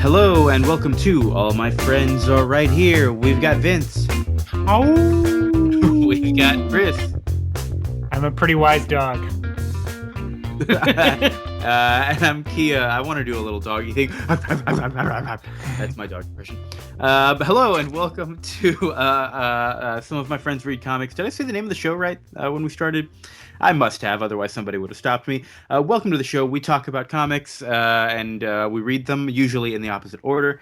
Hello and welcome to All My Friends Are Right Here. We've got Vince. Oh, We've got Chris. I'm a pretty wise dog. And I'm Kia. I want to do a little doggy thing. That's my dog impression. But hello and welcome to Some of My Friends Read Comics. Did I say the name of the show right when we started? I must have, otherwise somebody would have stopped me. Welcome to the show. We talk about comics and we read them, usually in the opposite order.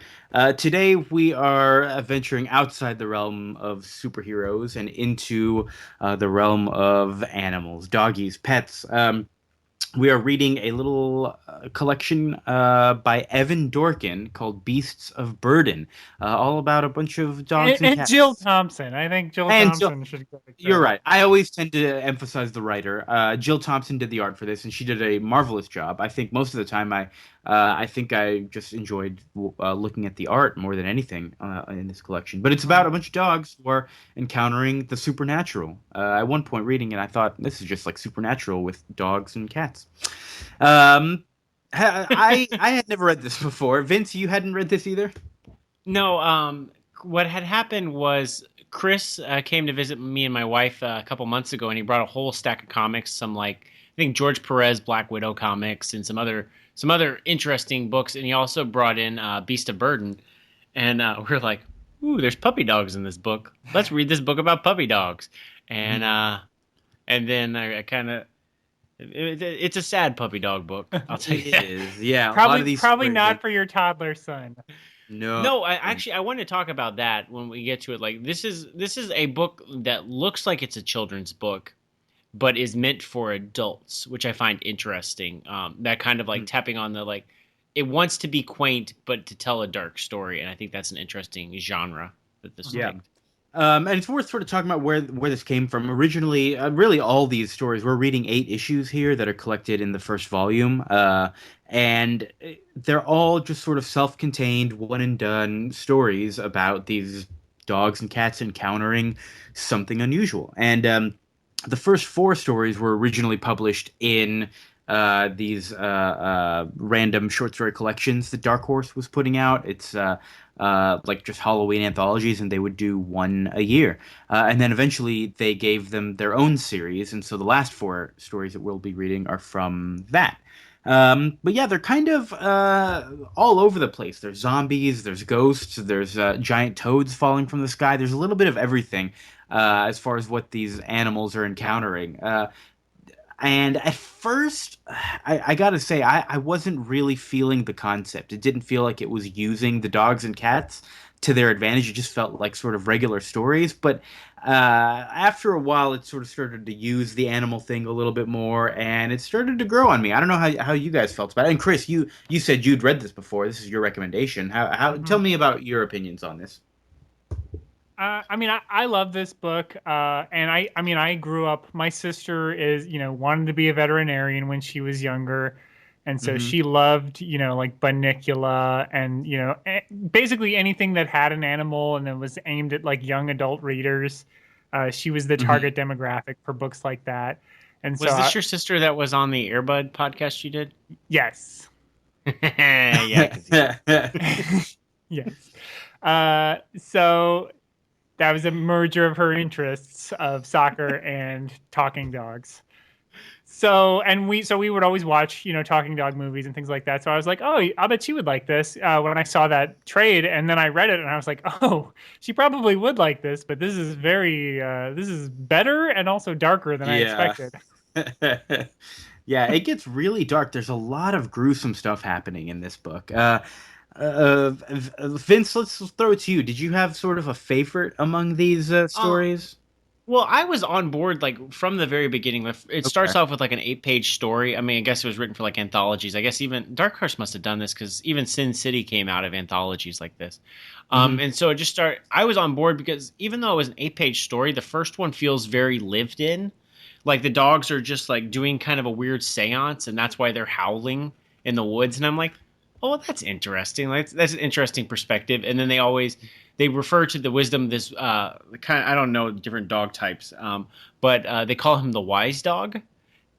Today we are venturing outside the realm of superheroes and into the realm of animals, doggies, pets. We are reading a little collection by Evan Dorkin called Beasts of Burden, all about a bunch of dogs and cats. Jill Thompson. I think Jill Thompson should go. You're right. I always tend to emphasize the writer. Jill Thompson did the art for this, and she did a marvelous job. I think most of the time, I think I just enjoyed looking at the art more than anything in this collection. But it's about a bunch of dogs who are encountering the supernatural. At one point, reading it, I thought this is just like Supernatural with dogs and cats. I had never read this before. Vince, you hadn't read this either? No. What had happened was Chris came to visit me and my wife a couple months ago, and he brought a whole stack of comics, some I think George Perez Black Widow comics, and some other interesting books. And he also brought in Beast of Burden, and we're like, "Ooh, there's puppy dogs in this book. Let's read this book about puppy dogs." And then I kind of. It's a sad puppy dog book. I'll tell you. It is, yeah. Probably not for your toddler son. No. I wanted to talk about that when we get to it. Like this is a book that looks like it's a children's book, but is meant for adults, which I find interesting. That kind of tapping on the it wants to be quaint, but to tell a dark story, and I think that's an interesting genre that this. Yeah. And it's worth sort of talking about where this came from. Originally, really all these stories, we're reading 8 issues here that are collected in the first volume. And they're all just sort of self-contained, one-and-done stories about these dogs and cats encountering something unusual. And the first 4 stories were originally published in these random short story collections that Dark Horse was putting out. It's just Halloween anthologies, and they would do one a year. And then eventually they gave them their own series, and so the last 4 stories that we'll be reading are from that. But yeah, they're kind of all over the place. There's zombies, there's ghosts, there's giant toads falling from the sky. There's a little bit of everything as far as what these animals are encountering. And at first, I gotta say, I wasn't really feeling the concept. It didn't feel like it was using the dogs and cats to their advantage. It just felt like sort of regular stories. But after a while, it sort of started to use the animal thing a little bit more, and it started to grow on me. I don't know how you guys felt about it. And Chris, you said you'd read this before. This is your recommendation. Tell me about your opinions on this. I love this book, and I grew up. My sister wanted to be a veterinarian when she was younger, and so she loved Bunnicula and basically anything that had an animal and it was aimed at young adult readers. She was the target demographic for books like that. And was this your sister that was on the Airbud podcast you did? Yes. Yeah. Yes. So. That was a merger of her interests of soccer and talking dogs. So we would always watch, talking dog movies and things like that. So I was like, oh, I bet she would like this when I saw that trade. And then I read it and I was like, oh, she probably would like this. But this is this is better and also darker than I expected. Yeah, it gets really dark. There's a lot of gruesome stuff happening in this book. Vince, let's throw it to you. Did you have sort of a favorite among these stories? Well, I was on board from the very beginning. It starts off with an 8-page story. I mean, I guess it was written for anthologies. I guess even Dark Horse must have done this because even Sin City came out of anthologies like this. And so it just started. I was on board because even though it was an 8-page story, the first one feels very lived in. Like the dogs are just doing kind of a weird seance, and that's why they're howling in the woods. And I'm like, oh, well, that's interesting. That's an interesting perspective. And then they refer to the wisdom, this I don't know different dog types, but they call him the wise dog.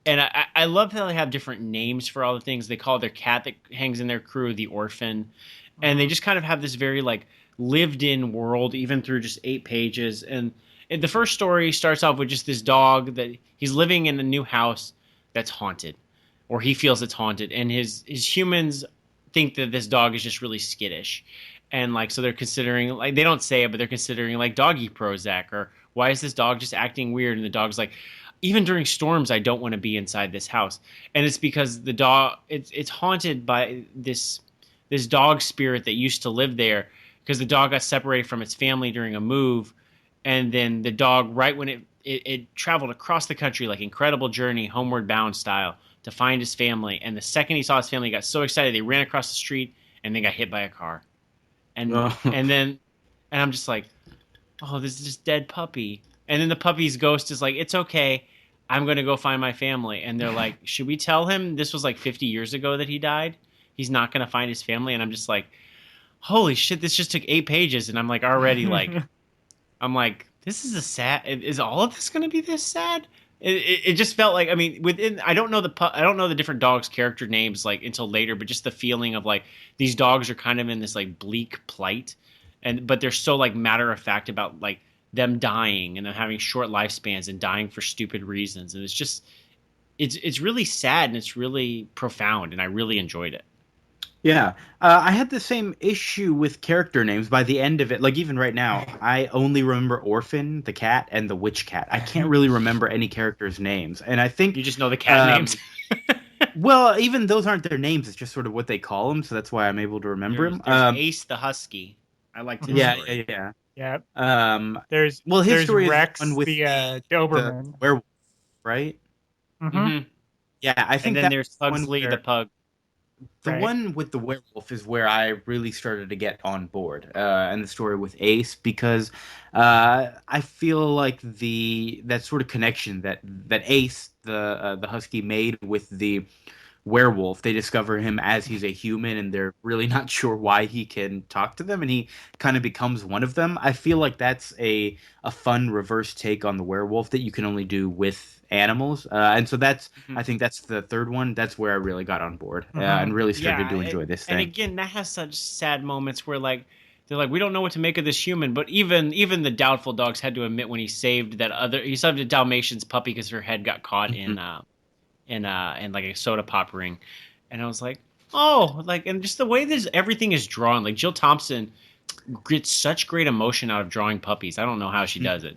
And I love how they have different names for all the things. They call their cat that hangs in their crew the orphan. and they just kind of have this very like lived in world even through just 8 pages. And the first story starts off with just this dog that he's living in a new house that's haunted, or he feels it's haunted, and his humans think that this dog is just really skittish. And like, so they're considering, like, they don't say it, but they're considering like doggy Prozac, or why is this dog just acting weird? And the dog's like, even during storms, I don't want to be inside this house. And it's because the dog, it's haunted by this dog spirit that used to live there, because the dog got separated from its family during a move. And then the dog, right when it traveled across the country, like Incredible Journey, Homeward Bound style, to find his family. And the second he saw his family, he got so excited, they ran across the street and they got hit by a car. And and I'm just like, oh, this is just dead puppy. And then the puppy's ghost is like, it's okay, I'm going to go find my family. And they're like, should we tell him this was like 50 years ago that he died? He's not going to find his family. And I'm just like, holy shit, this just took 8 pages. And I'm like, already like, I'm like, this is is all of this going to be this sad? It just felt like, I mean, I don't know the different dogs' character names like until later, but just the feeling of like these dogs are kind of in this like bleak plight, but they're so like matter of fact about like them dying and them having short lifespans and dying for stupid reasons, and it's really sad and it's really profound, and I really enjoyed it. Yeah, I had the same issue with character names by the end of it. Like, even right now, I only remember Orphan, the cat, and the witch cat. I can't really remember any characters' names. And I think... You just know the cat names? Well, even those aren't their names. It's just sort of what they call them, so that's why I'm able to remember them. There's Ace the Husky. I liked his story. Yeah. There's his story Rex, is with the Doberman. the werewolf, right? Mm-hmm. Yeah, I think and then there's Pugsley the pug. The one with the werewolf is where I really started to get on board, and the story with Ace, because I feel like that sort of connection that Ace, the husky, made with the werewolf. They discover him as he's a human, and they're really not sure why he can talk to them, and he kind of becomes one of them. I feel like that's a fun reverse take on the werewolf that you can only do with animals, and so I think that's the third one. That's where I really got on board and really started to enjoy this thing. And again, that has such sad moments where like they're like, we don't know what to make of this human, but even the doubtful dogs had to admit when he saved a Dalmatian's puppy because her head got caught in like a soda pop ring, and I was like, oh, like, and just the way everything is drawn, like Jill Thompson gets such great emotion out of drawing puppies. I don't know how she does it.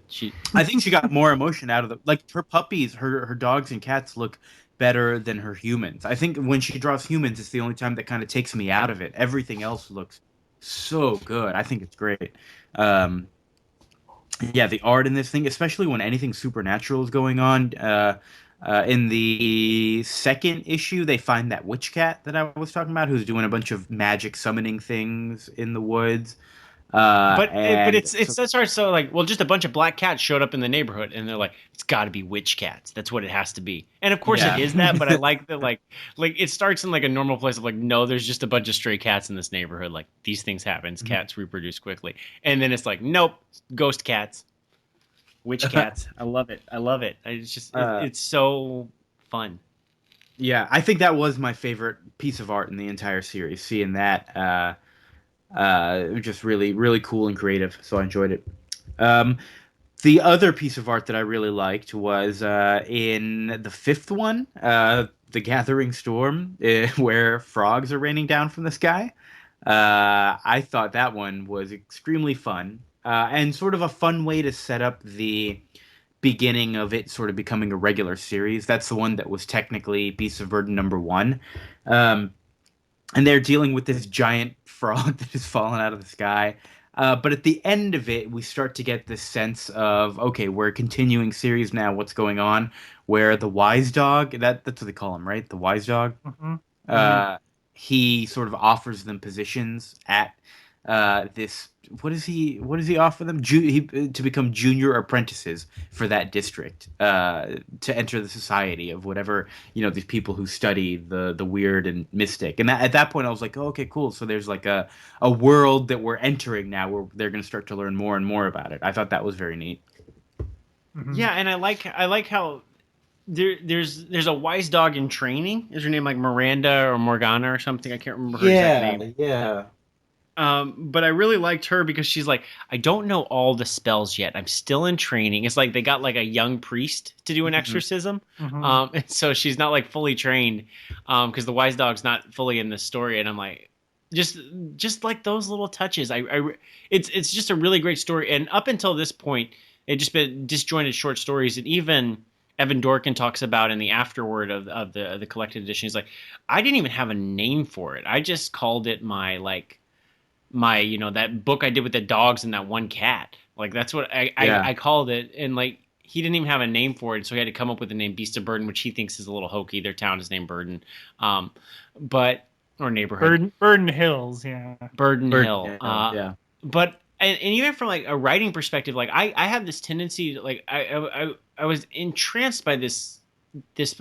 I think she got more emotion out of them. Like, her puppies, her dogs and cats look better than her humans. I think when she draws humans, it's the only time that kind of takes me out of it. Everything else looks so good. I think it's great. Yeah, the art in this thing, especially when anything supernatural is going on. In the second issue, they find that witch cat that I was talking about, who's doing a bunch of magic summoning things in the woods. But so like, well, just a bunch of black cats showed up in the neighborhood, and they're like, it's got to be witch cats. That's what it has to be. And of course it is that, but I like that, like it starts in like a normal place of like, no, there's just a bunch of stray cats in this neighborhood. Like, these things happen. Cats reproduce quickly. And then it's like, nope, ghost cats. Witch cats. I love it. It's just it's so fun. Yeah, I think that was my favorite piece of art in the entire series. Seeing that, it was just really, really cool and creative. So I enjoyed it. The other piece of art that I really liked was in the fifth one, The Gathering Storm, where frogs are raining down from the sky. I thought that one was extremely fun. And sort of a fun way to set up the beginning of it sort of becoming a regular series. That's the one that was technically Beasts of Burden #1. And they're dealing with this giant frog that has fallen out of the sky. But at the end of it, we start to get this sense of, okay, we're a continuing series now. What's going on? Where the wise dog, that's what they call him, right? The wise dog. Mm-hmm. He sort of offers them positions at this. What does he offer them? To become junior apprentices for that district, to enter the society of whatever, these people who study the weird and mystic. And at that point I was like, oh, okay, cool. So there's like a world that we're entering now where they're going to start to learn more and more about it. I thought that was very neat. Mm-hmm. Yeah, and I like how there's a wise dog in training. Is her name like Miranda or Morgana or something? I can't remember her exact name. Yeah. But I really liked her because she's like, I don't know all the spells yet. I'm still in training. It's like they got like a young priest to do an exorcism. And so she's not like fully trained because the wise dog's not fully in this story. And I'm like, just like those little touches. It's just a really great story. And up until this point, it just been disjointed short stories. And even Evan Dorkin talks about in the afterword of the collected edition. He's like, I didn't even have a name for it. I just called it my that book I did with the dogs and that one cat. Like that's what I called it. And like he didn't even have a name for it, so he had to come up with the name Beast of Burden, which he thinks is a little hokey. Their town is named Burden. Or neighborhood. Burden Hills, yeah. Burden Hill. Yeah. But and even from like a writing perspective, like I have this tendency, like I was entranced by this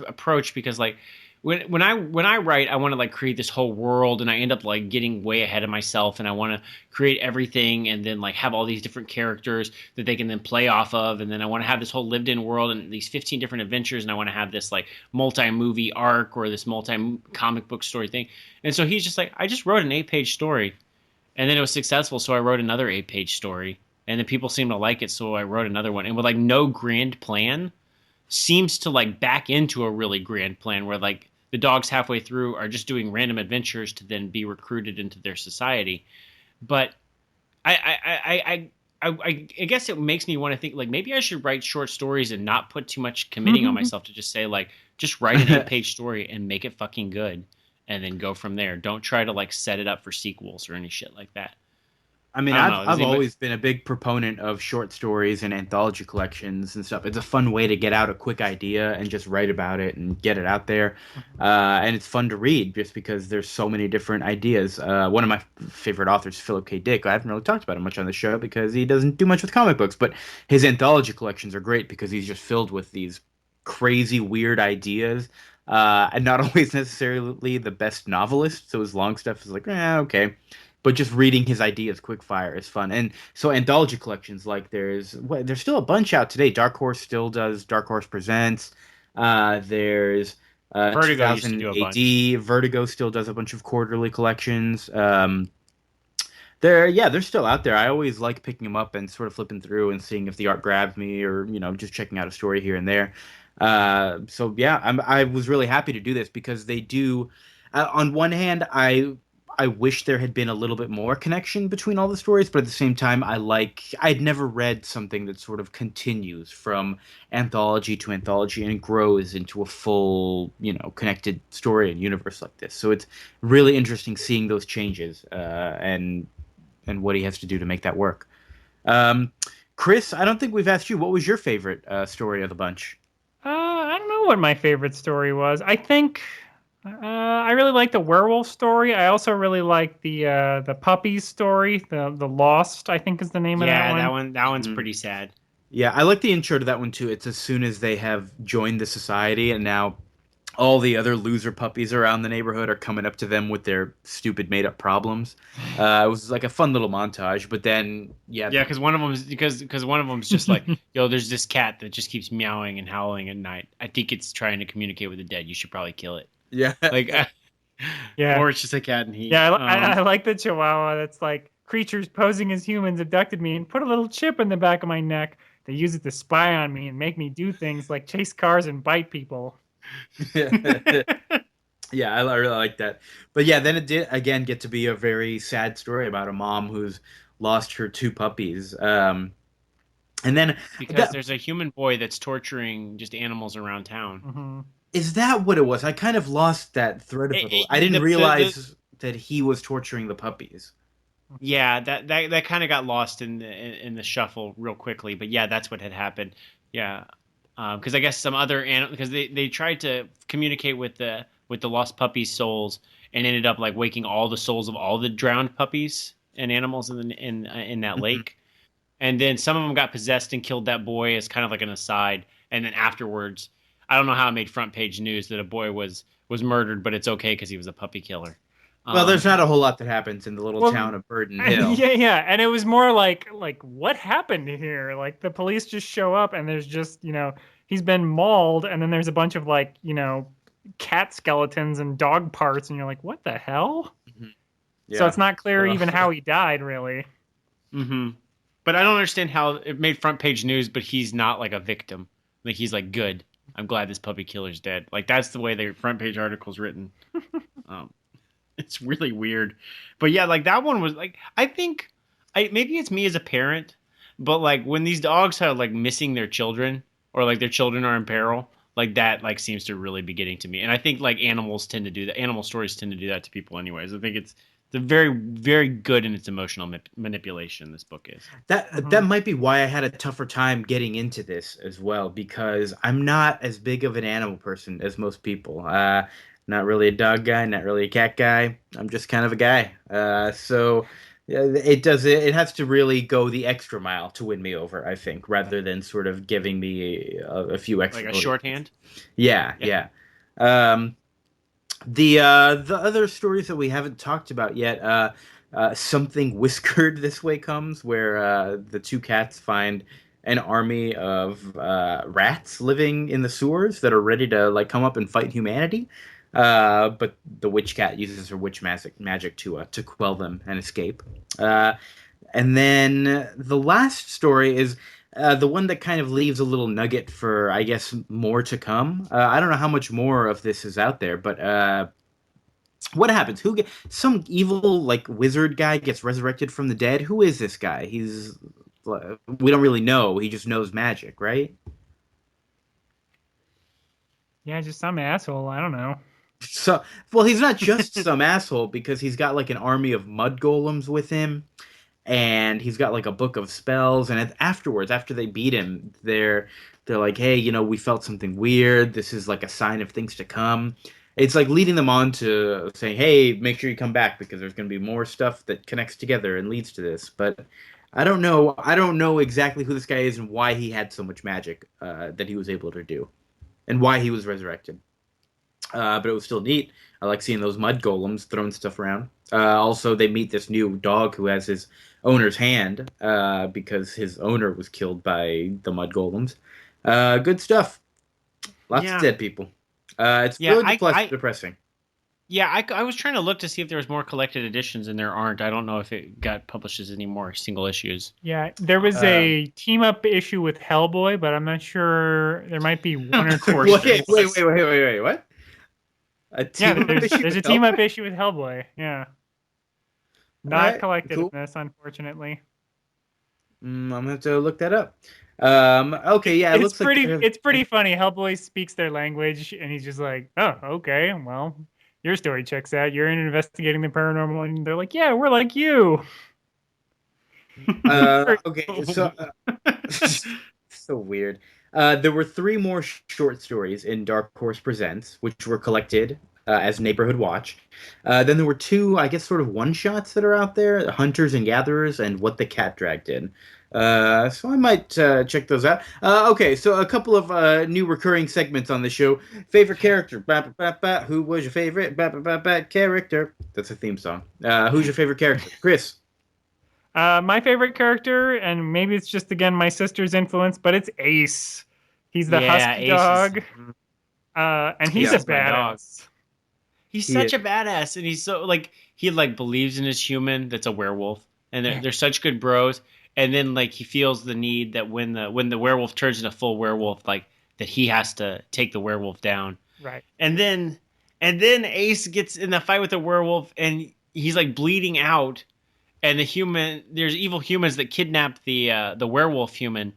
approach because like when I write, I want to like create this whole world, and I end up like getting way ahead of myself, and I want to create everything, and then like have all these different characters that they can then play off of, and then I want to have this whole lived-in world and these 15 different adventures, and I want to have this like multi-movie arc or this multi-comic book story thing. And so he's just like, I just wrote an 8-page story, and then it was successful, so I wrote another 8-page story, and then people seemed to like it, so I wrote another one, and with like no grand plan, seems to like back into a really grand plan where like the dogs halfway through are just doing random adventures to then be recruited into their society. But I guess it makes me want to think like maybe I should write short stories and not put too much committing on myself to just say like just write an 8-page story and make it fucking good and then go from there. Don't try to like set it up for sequels or any shit like that. I mean, I've always been a big proponent of short stories and anthology collections and stuff. It's a fun way to get out a quick idea and just write about it and get it out there. And it's fun to read just because there's so many different ideas. One of my favorite authors, Philip K. Dick, I haven't really talked about him much on the show because he doesn't do much with comic books, but his anthology collections are great because he's just filled with these crazy, weird ideas. And not always necessarily the best novelist, so his long stuff is like, okay. But just reading his ideas quick fire is fun. And so anthology collections, like there's still a bunch out today. Dark Horse still does Dark Horse Presents. There's Vertigo used to do a 2000 bunch. AD. Vertigo still does a bunch of quarterly collections. They're still out there. I always like picking them up and sort of flipping through and seeing if the art grabs me or, just checking out a story here and there. So yeah, I was really happy to do this because they do, on one hand, I wish there had been a little bit more connection between all the stories, but at the same time, I'd never read something that sort of continues from anthology to anthology and grows into a full, connected story and universe like this. So it's really interesting seeing those changes, and what he has to do to make that work. Chris, I don't think we've asked you, what was your favorite story of the bunch? I don't know what my favorite story was. I think I really like the werewolf story. I also really like the puppies story. The Lost, I think, is the name of that one. Yeah, that one's pretty sad. Yeah, I like the intro to that one too. It's as soon as they have joined the society and now all the other loser puppies around the neighborhood are coming up to them with their stupid made up problems. It was like a fun little montage, but then because one of them's just like, yo, there's this cat that just keeps meowing and howling at night. I think it's trying to communicate with the dead. You should probably kill it. Yeah. Like, yeah. Or it's just a cat and he. Yeah, I like the Chihuahua. That's like creatures posing as humans abducted me and put a little chip in the back of my neck. They use it to spy on me and make me do things like chase cars and bite people. Yeah, I really like that. But yeah, then it did again get to be a very sad story about a mom who's lost her 2 puppies. And then because there's a human boy that's torturing just animals around town. Mm-hmm. Is that what it was? I kind of lost that thread of it. I didn't realize that he was torturing the puppies. Yeah, that kind of got lost in the shuffle real quickly. But yeah, that's what had happened. Yeah, because I guess some other animal, because they tried to communicate with the lost puppies' souls and ended up like waking all the souls of all the drowned puppies and animals in that lake. And then some of them got possessed and killed that boy as kind of like an aside. And then afterwards, I don't know how it made front page news that a boy was murdered, but it's okay because he was a puppy killer. Well, there's not a whole lot that happens in the little town of Burden Hill. Yeah, and it was more like what happened here? Like the police just show up and there's just, he's been mauled and then there's a bunch of like, cat skeletons and dog parts and you're like, what the hell? Mm-hmm. So it's not clear Ugh. even how he died, really. Mm-hmm. But I don't understand how it made front page news, but he's not like a victim. Like he's like, good. I'm glad this puppy killer's dead. Like that's the way the front page article's written. Um, it's really weird. But yeah, like that one was like, I think maybe it's me as a parent, but like when these dogs are like missing their children or like their children are in peril, like that like seems to really be getting to me. And I think like animals tend to do that. Animal stories tend to do that to people anyways. I think it's very, very good in its emotional manipulation. This book is That might be why I had a tougher time getting into this as well, because I'm not as big of an animal person as most people. Not really a dog guy, not really a cat guy. I'm just kind of a guy. So yeah, it has to really go the extra mile to win me over, I think, rather than sort of giving me a few extra like a motivations. shorthand. Yeah. The other stories that we haven't talked about yet, something whiskered this way comes, where the two cats find an army of rats living in the sewers that are ready to like come up and fight humanity. But the witch cat uses her witch magic to quell them and escape. And then the last story is the one that kind of leaves a little nugget for, I guess, more to come. I don't know how much more of this is out there, but what happens? Some evil like wizard guy gets resurrected from the dead? Who is this guy? We don't really know. He just knows magic, right? Yeah, just some asshole. I don't know. So, well, he's not just some asshole because he's got like an army of mud golems with him, and he's got like a book of spells. And afterwards, after they beat him, they're like, "Hey, we felt something weird. This is like a sign of things to come." It's like leading them on to saying, "Hey, make sure you come back because there's going to be more stuff that connects together and leads to this." But I don't know. I don't know exactly who this guy is and why he had so much magic that he was able to do, and why he was resurrected. But it was still neat. I like seeing those mud golems throwing stuff around. Also, they meet this new dog who has his owner's hand because his owner was killed by the mud golems. Good stuff. Lots of dead people. It's really depressing. Yeah, I was trying to look to see if there was more collected editions, and there aren't. I don't know if it got published as any more single issues. Yeah, there was a team-up issue with Hellboy, but I'm not sure. There might be one or two. Wait, what? There's a team-up issue with Hellboy. Yeah. Not collected cool. in this, unfortunately. I'm gonna have to look that up. Okay, yeah, it's pretty funny. Hellboy speaks their language, and he's just like, "Oh, okay, well, your story checks out. You're investigating the paranormal," and they're like, "Yeah, we're like you." Okay, so so weird. There were 3 more short stories in Dark Horse Presents, which were collected as Neighborhood Watch. Then there were 2, I guess, sort of one-shots that are out there, Hunters and Gatherers and What the Cat Dragged In. So I might check those out. Okay, so a couple of new recurring segments on the show. Favorite character? Who was your favorite character? That's a theme song. Who's your favorite character? Chris? My favorite character, and maybe it's just, again, my sister's influence, but it's Ace. He's the husky dog. And he's a badass. He's such a badass, and he's so, like, he, like, believes in his human that's a werewolf, and they're such good bros. And then like he feels the need that when the werewolf turns into full werewolf, like that he has to take the werewolf down. Right. And then Ace gets in the fight with the werewolf and he's like bleeding out. And there's evil humans that kidnap the werewolf human.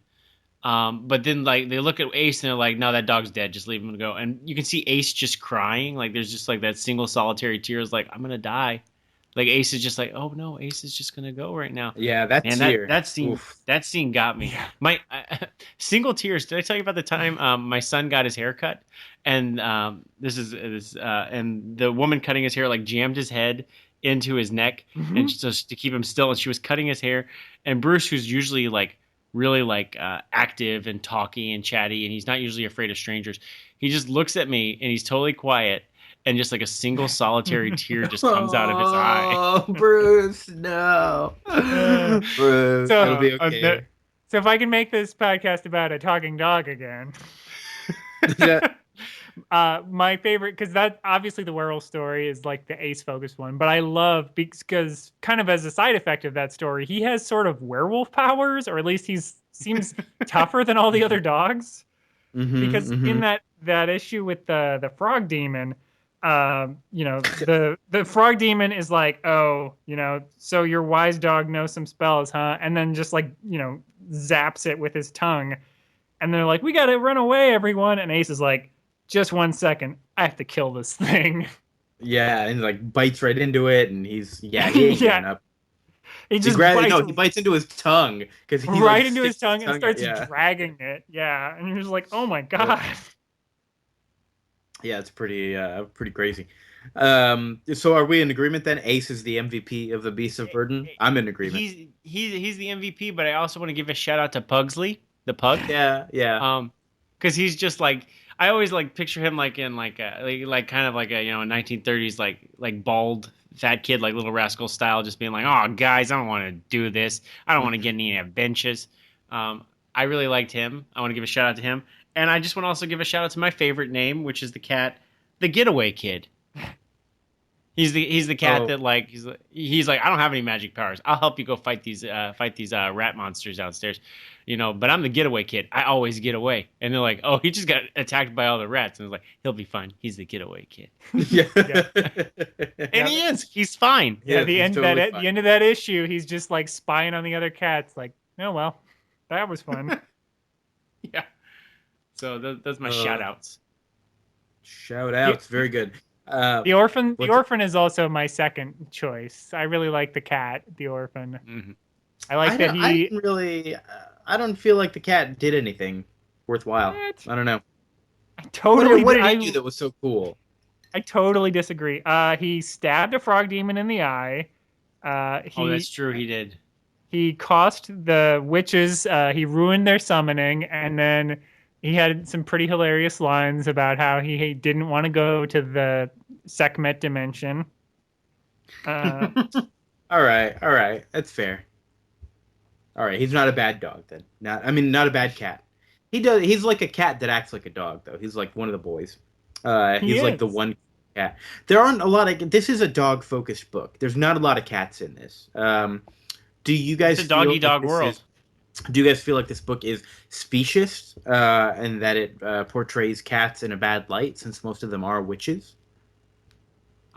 But then like they look at Ace and they're like, no, that dog's dead. Just leave him to go. And you can see Ace just crying. Like there's just like that single solitary tear is like, I'm gonna die. Like Ace is just like, oh no, Ace is just gonna go right now. Yeah, that scene got me. My single tears. Did I tell you about the time my son got his hair cut, and and the woman cutting his hair like jammed his head into his neck, and just to keep him still, and she was cutting his hair, and Bruce, who's usually like really like active and talky and chatty, and he's not usually afraid of strangers. He just looks at me and he's totally quiet. And just like a single solitary tear just comes out of his eye. Oh, Bruce, no. Bruce, it'll be okay. So if I can make this podcast about a talking dog again. My favorite, because that obviously the werewolf story is like the Ace focused one, but I love because kind of as a side effect of that story, he has sort of werewolf powers, or at least seems tougher than all the other dogs. Because in that issue with the frog demon, the frog demon is like, oh, so your wise dog knows some spells, huh? And then just like zaps it with his tongue, and they're like, we gotta run away, everyone. And Ace is like, just 1 second, I have to kill this thing. Yeah, and like bites right into it, and he ain't giving up. He just bites, he bites into his tongue because he right like, into his tongue and starts yeah. dragging it. Yeah, and you're just like, oh my god. Yeah, it's pretty crazy. So are we in agreement then? Ace is the MVP of the Beasts of Burden. I'm in agreement. He's the MVP, but I also want to give a shout out to Pugsley, the pug. Yeah. Because he's just like, I always like picture him like in like kind of like a 1930s like bald fat kid, like Little Rascal style, just being like, oh guys, I don't want to do this. I don't want to get any adventures. I really liked him. I want to give a shout out to him, and I just want to also give a shout out to my favorite name, which is the cat, the Getaway Kid. He's the cat that like he's like, I don't have any magic powers. I'll help you go fight these rat monsters downstairs, But I'm the Getaway Kid. I always get away. And they're like, oh, he just got attacked by all the rats. And it's like, he'll be fine. He's the Getaway Kid. Yeah. And he is. He's fine. Yeah. The end of that issue, he's just like spying on the other cats. Like, oh well, that was fun. Yeah. So those my shout outs. Shout outs, very good. The orphan is also my second choice. I really like the cat, the orphan. Mm-hmm. I like that he. I don't feel like the cat did anything worthwhile. What? I don't know. What did he do that was so cool? I totally disagree. He stabbed a frog demon in the eye. That's true. He did. He cost the witches. He ruined their summoning, and then he had some pretty hilarious lines about how he didn't want to go to the Sekhmet dimension. All right. That's fair. All right, he's not a bad dog then. Not a bad cat. He's like a cat that acts like a dog though. He's like one of the boys. He's like the one cat. There aren't a lot of. This is a dog-focused book. There's not a lot of cats in this. Do you guys? It's a doggy dog world. Do you guys feel like this book is specious and that it portrays cats in a bad light since most of them are witches?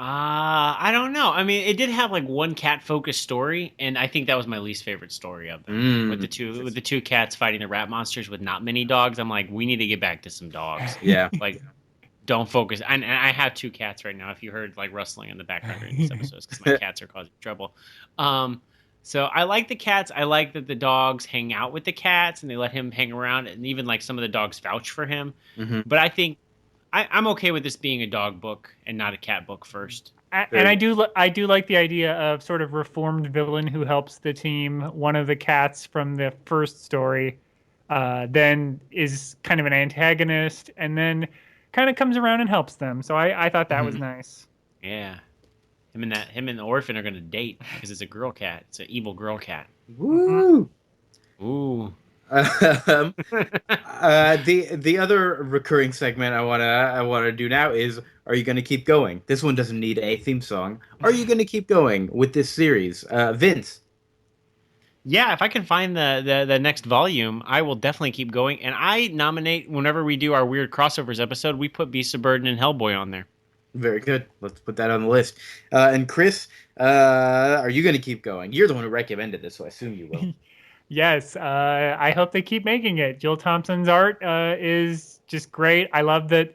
I don't know. I mean, it did have like one cat-focused story, and I think that was my least favorite story of them. With the two cats fighting the rat monsters with not many dogs. I'm like, we need to get back to some dogs. Yeah. Like, don't focus. And I have two cats right now. If you heard like rustling in the background during these episodes, because my cats are causing trouble. So I like the cats. I like that the dogs hang out with the cats and they let him hang around, and even like some of the dogs vouch for him. Mm-hmm. But I think I'm okay with this being a dog book and not a cat book first. And I do like the idea of sort of reformed villain who helps the team. One of the cats from the first story then is kind of an antagonist, and then kind of comes around and helps them. So I thought that was nice. Yeah. Him and the orphan are going to date because it's a girl cat. It's an evil girl cat. Woo! Ooh. The other recurring segment I wanna do now is, are you gonna keep going? This one doesn't need a theme song. Are you gonna keep going with this series, Vince? Yeah, if I can find the next volume, I will definitely keep going. And I nominate, whenever we do our weird crossovers episode, we put Beasts of Burden and Hellboy on there. Very good. Let's put that on the list. And Chris, are you gonna keep going? You're the one who recommended this, so I assume you will. Yes, I hope they keep making it. Jill Thompson's art is just great. I love that.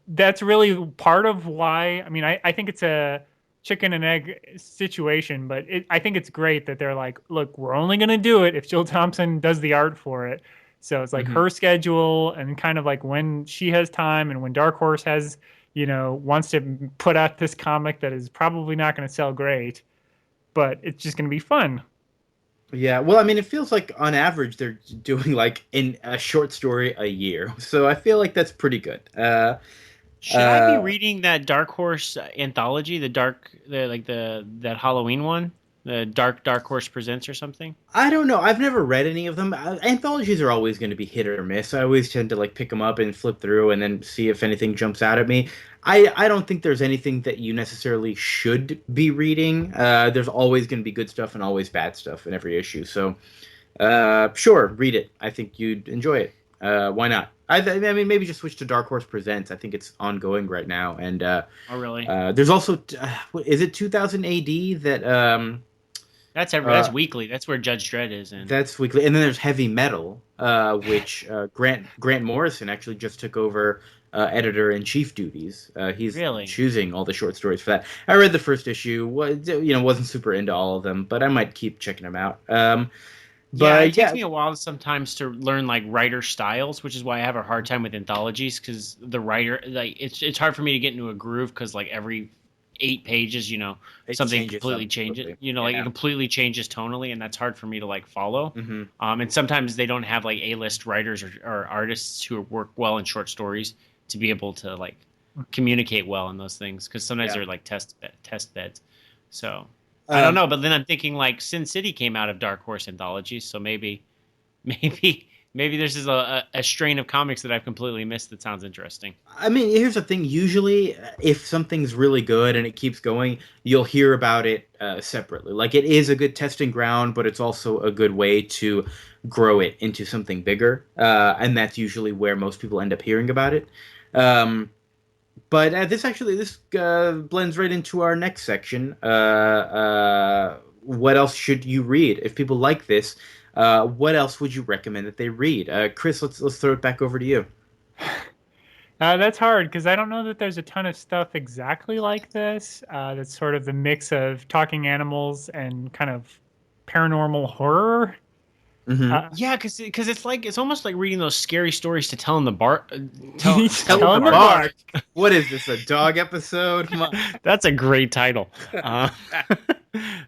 That's really part of why. I think it's a chicken and egg situation, but I think it's great that they're like, look, we're only going to do it if Jill Thompson does the art for it. So it's like her schedule and kind of like when she has time and when Dark Horse has, wants to put out this comic that is probably not going to sell great, but it's just going to be fun. Yeah, well, it feels like on average they're doing like in a short story a year, so I feel like that's pretty good. Should I be reading that Dark Horse anthology, that Halloween one? The Dark Horse Presents or something? I don't know. I've never read any of them. Anthologies are always going to be hit or miss. I always tend to like pick them up and flip through and then see if anything jumps out at me. I don't think there's anything that you necessarily should be reading. There's always going to be good stuff and always bad stuff in every issue. So, sure, read it. I think you'd enjoy it. Why not? I mean, maybe just switch to Dark Horse Presents. I think it's ongoing right now. And Oh, really? there's also, is it 2000 AD that That's weekly. That's where Judge Dredd is in. That's weekly, and then there's Heavy Metal, which Grant Morrison actually just took over editor-in-chief duties. He's Really? choosing all the short stories for that. I read the first issue. Wasn't super into all of them, but I might keep checking them out. Yeah, it takes me a while sometimes to learn like writer styles, which is why I have a hard time with anthologies because the writer like it's hard for me to get into a groove because like every 8 pages, something completely changes. Like it completely changes tonally, and that's hard for me to like follow. Mm-hmm. And sometimes they don't have like A-list writers or artists who work well in short stories to be able to like communicate well in those things because sometimes they're like test beds. So. I don't know, but then I'm thinking like Sin City came out of Dark Horse anthologies, so maybe there's just a strain of comics that I've completely missed that sounds interesting. I mean, here's the thing. Usually, if something's really good and it keeps going, you'll hear about it separately. Like, it is a good testing ground, but it's also a good way to grow it into something bigger. And that's usually where most people end up hearing about it. But this blends right into our next section. What else should you read? If people like this, what else would you recommend that they read? Chris, let's throw it back over to you. That's hard because I don't know that there's a ton of stuff exactly like this. That's sort of the mix of talking animals and kind of paranormal horror. Mm-hmm. Yeah, because it's almost like reading those scary stories to tell in the bar. Tell in the bark. What is this? A dog episode? Come on. That's a great title. But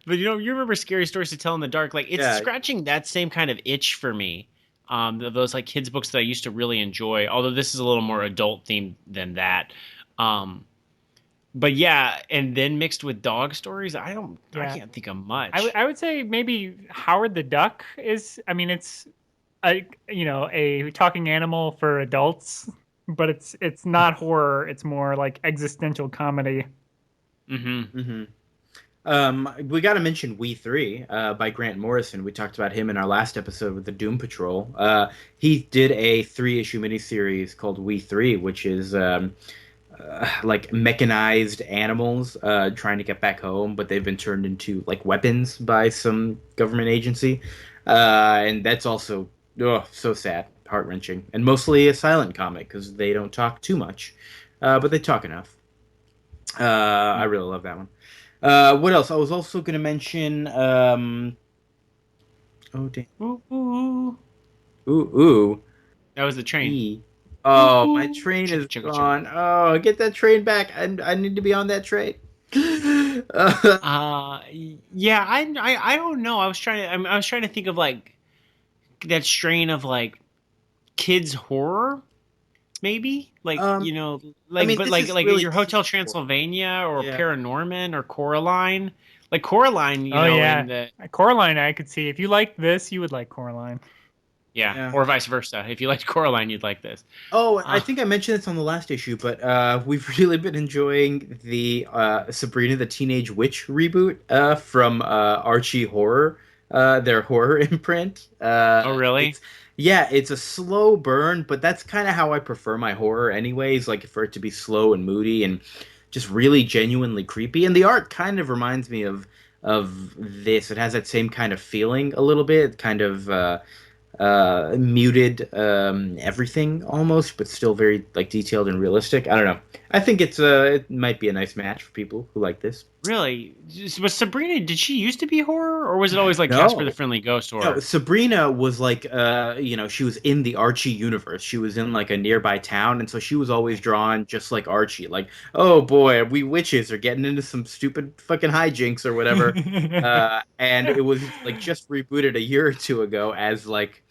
you remember Scary Stories to Tell in the Dark? Like it's scratching that same kind of itch for me. Those like kids books that I used to really enjoy. Although this is a little more adult themed than that. But yeah, and then mixed with dog stories, I can't think of much. I would say maybe Howard the Duck is. I mean, it's a talking animal for adults, but it's not horror. It's more like existential comedy. Mm-hmm. Mm-hmm. We got to mention We Three by Grant Morrison. We talked about him in our last episode with the Doom Patrol. He did a 3-issue miniseries called We Three, which is like mechanized animals trying to get back home, but they've been turned into like weapons by some government agency, and that's also so sad, heart-wrenching, and mostly a silent comic because they don't talk too much, but they talk enough. I really love that one. What else? I was also going to mention. Oh damn! Ooh! That was the train. Oh, my train is gone. Oh, get that train back. I need to be on that train. Yeah, I don't know. I was trying to think of like that strain of like kids horror, maybe like really your Hotel Transylvania or Paranorman or Coraline. Like Coraline, Coraline. I could see if you liked this, you would like Coraline. Yeah, or vice versa. If you liked Coraline, you'd like this. Oh, I think I mentioned this on the last issue, but we've really been enjoying the Sabrina the Teenage Witch reboot from Archie Horror, their horror imprint. Oh, really? It's a slow burn, but that's kind of how I prefer my horror anyways, like for it to be slow and moody and just really genuinely creepy. And the art kind of reminds me of this. It has that same kind of feeling a little bit, kind of muted everything almost, but still very like detailed and realistic. I don't know. I think it might be a nice match for people who like this. Really? Was Sabrina, did she used to be horror, or was it always like Casper the Friendly Ghost horror? No, Sabrina was like she was in the Archie universe. She was in like a nearby town, and so she was always drawn just like Archie. Like, oh boy, we witches are getting into some stupid fucking hijinks or whatever. And it was like just rebooted a year or two ago as like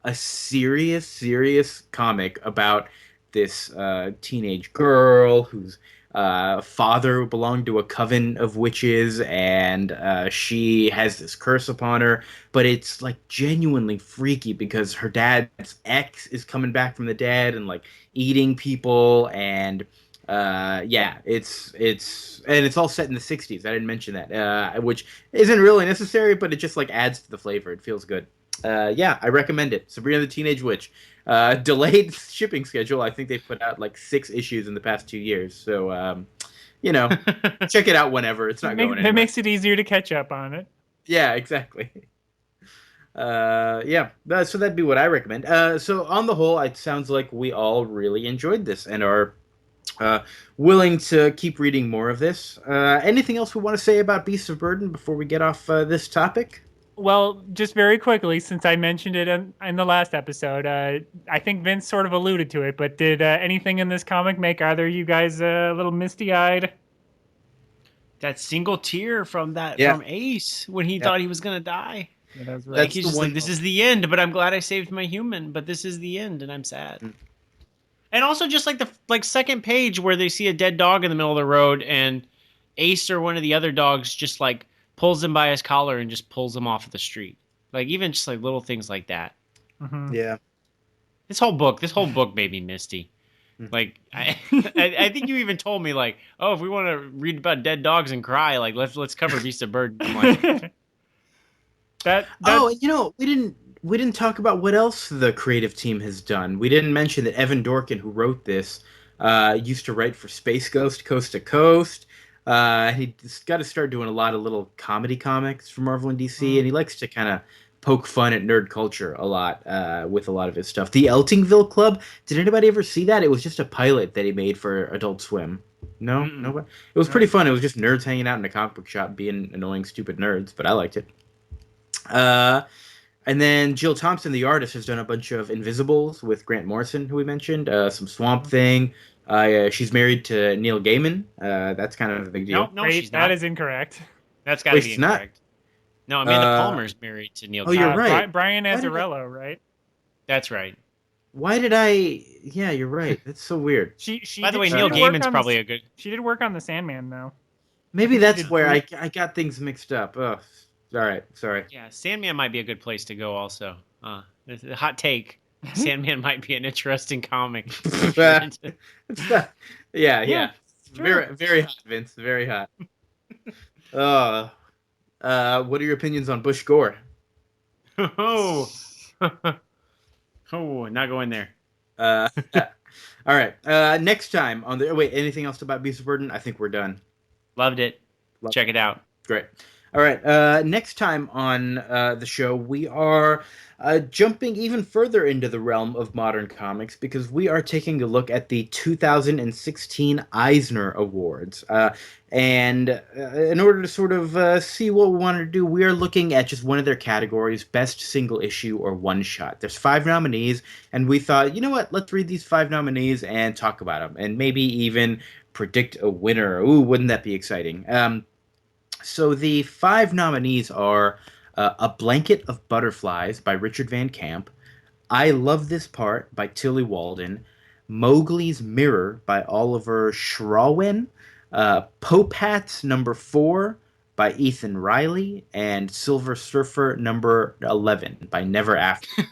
a serious comic about this teenage girl who's father belonged to a coven of witches, and she has this curse upon her. But it's like genuinely freaky because her dad's ex is coming back from the dead and like eating people, and yeah, it's all set in the 60s. I didn't mention that, which isn't really necessary, but it just like adds to the flavor. It feels good. Yeah, I recommend it. Sabrina the Teenage Witch. Delayed shipping schedule. I think they put out like 6 issues in the past 2 years. So, you know, check it out whenever. It's not going anywhere. It makes it easier to catch up on it. Yeah, exactly. Yeah, so that'd be what I recommend. So on the whole, it sounds like we all really enjoyed this and are willing to keep reading more of this. Anything else we want to say about Beasts of Burden before we get off this topic? Well, just very quickly, since I mentioned it in the last episode, I think Vince sort of alluded to it, but did anything in this comic make either of you guys a little misty-eyed? That single tear from Ace when he thought he was gonna die. Yeah, that's right. Like he's just like, this is the end, but I'm glad I saved my human, but this is the end, and I'm sad. And also just like the second page where they see a dead dog in the middle of the road, and Ace or one of the other dogs just like pulls him by his collar and just pulls him off of the street. Like even just like little things like that. Mm-hmm. Yeah. This whole book made me misty. Like I think you even told me like, oh, if we want to read about dead dogs and cry, like let's cover Beast of Burden. I'm like, Oh, you know, we didn't talk about what else the creative team has done. We didn't mention that Evan Dorkin, who wrote this, used to write for Space Ghost, Coast to Coast. He's got to start doing a lot of little comedy comics for Marvel and DC, and he likes to kind of poke fun at nerd culture a lot with a lot of his stuff. The Eltingville Club, did anybody ever see that? It was just a pilot that he made for Adult Swim. No, nobody. It was pretty fun. It was just nerds hanging out in a comic book shop being annoying, stupid nerds, but I liked it. And then Jill Thompson, the artist, has done a bunch of Invisibles with Grant Morrison, who we mentioned, some Swamp Thing. She's married to Neil Gaiman. That's kind of a big deal. No, she's not. That is incorrect. That's got to be incorrect. No, Amanda Palmer's married to Neil Gaiman. Oh, you're right. Brian Azzarello, right? That's right. Why did I... Yeah, you're right. That's so weird. By the way, Neil Gaiman's probably a good... She did work on The Sandman, though. Maybe that's where I got things mixed up. Oh, all right. Sorry. Yeah, Sandman might be a good place to go also. Hot take. Sandman might be an interesting comic. Yeah. Very, very hot, Vince. Very hot. What are your opinions on Bush Gore? Oh, not going there. All right. Next time on the... Wait, anything else about Beast of Burden? I think we're done. Loved it. Check it out. Great. All right. Next time on the show, we are jumping even further into the realm of modern comics because we are taking a look at the 2016 Eisner Awards. And in order to sort of see what we want to do, we are looking at just one of their categories, best single issue or one shot. There's 5 nominees, and we thought, you know what? Let's read these 5 nominees and talk about them, and maybe even predict a winner. Ooh, wouldn't that be exciting? So the 5 nominees are A Blanket of Butterflies by Richard Van Camp, I Love This Part by Tilly Walden, Mowgli's Mirror by Oliver Schrawen, Popats number 4 by Ethan Riley, and Silver Surfer number 11 by Never After.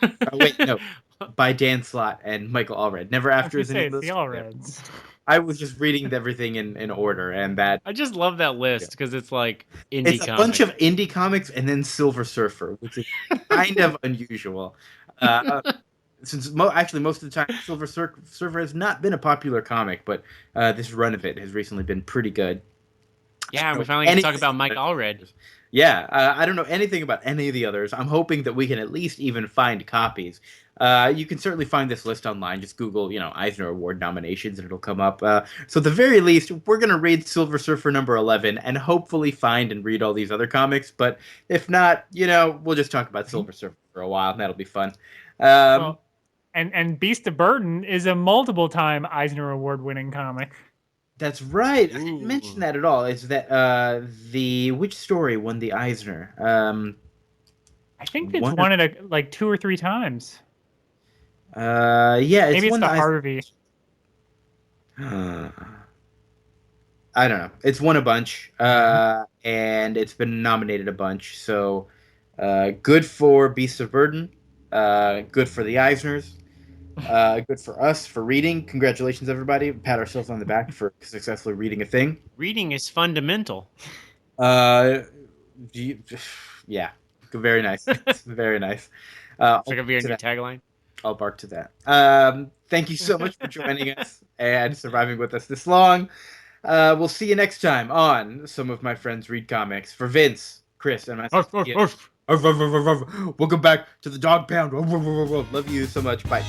By Dan Slott and Michael Allred. Never After is in the Allreds. I was just reading everything in order, and that... I just love that list, because it's like indie It's comics. a bunch of indie comics and then Silver Surfer, which is kind of unusual. Since most of the time, Silver Surfer has not been a popular comic, but this run of it has recently been pretty good. Yeah, we finally get to talk about Mike Allred. Yeah, I don't know anything about any of the others. I'm hoping that we can at least even find copies. You can certainly find this list online. Just Google, Eisner Award nominations, and it'll come up. So at the very least, we're going to read Silver Surfer number 11 and hopefully find and read all these other comics. But if not, we'll just talk about Silver Surfer for a while, and that'll be fun. And Beast of Burden is a multiple-time Eisner Award-winning comic. That's right. I didn't mention that at all. Is that which story won the Eisner? I think it's won it like 2 or 3 times. Yeah, maybe it's the Harvey. I don't know. It's won a bunch, and it's been nominated a bunch. So, good for Beasts of Burden. Good for the Eisners. Good for us for reading. Congratulations, everybody. Pat ourselves on the back for successfully reading a thing. Reading is fundamental. Uh, yeah, very nice. Very nice. It's like a very new tagline. I'll bark to that. Thank you so much for joining us and surviving with us this long. We'll see you next time on Some of My Friends Read Comics. For Vince, Chris, and myself. Welcome back to the Dog Pound. Love you so much. Bye.